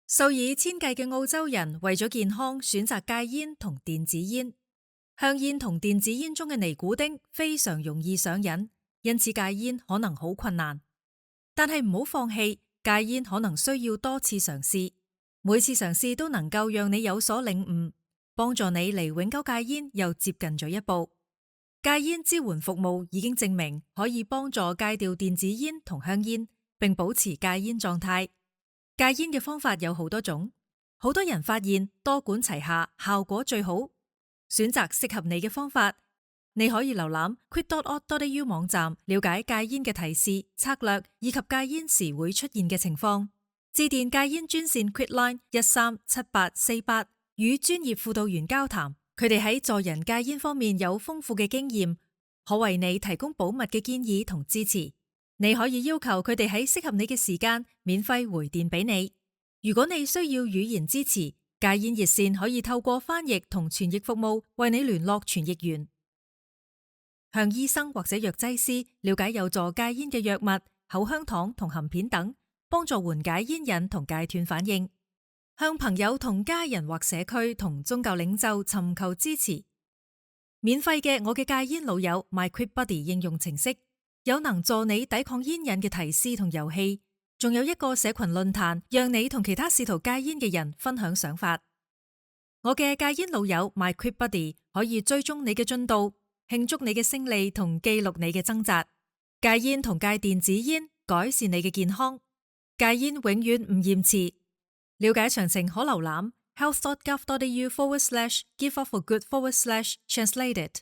數以千計嘅澳洲人為咗健康選擇戒煙同電子煙。香煙同電子煙中嘅尼古丁非常容易上癮，因此戒煙可能好困難。但係唔好放棄，戒煙可能需要多次嘗試，每次嘗試都能夠讓你有所領悟，幫助你離永久戒煙又接近咗一步。戒煙支援服務已經證明可以幫助戒掉電子煙同香煙，並保持戒煙狀態。戒煙嘅方法有好多種，好多人發現多管齊下效果最好。選擇適合你嘅方法，你可以瀏覽 quit.org.au 網站了解戒煙嘅提示、策略以及戒煙時會出現嘅情況。致電戒煙專線 Quitline 137848，與專業輔導員交談，佢哋喺助人戒煙方面有豐富嘅經驗，可為你提供保密嘅建議同支持。你可以要求佢哋喺適合你嘅時間免費回電俾你。如果你需要語言支持，戒煙熱線可以透過翻譯同傳譯服務為你聯絡傳譯員。向醫生或者藥劑師了解有助戒煙嘅藥物、口香糖同含片等，幫助緩解煙癮同戒斷反應。向朋友同家人或社區同宗教領袖尋求支持。免費嘅我嘅戒煙老友 My Quit Buddy 應用程式，有能助你抵抗煙癮嘅提示同遊戲，仲有一個社群論壇，讓你同其他試圖戒煙嘅人分享想法。我嘅戒煙老友 My Quit Buddy 可以追蹤你嘅進度，慶祝你嘅勝利同記錄你嘅掙扎。戒煙同戒電子煙，改善你嘅健康。戒煙永遠唔嫌遲。了解詳情可瀏覽 health.gov.au/giveupforgood/translated。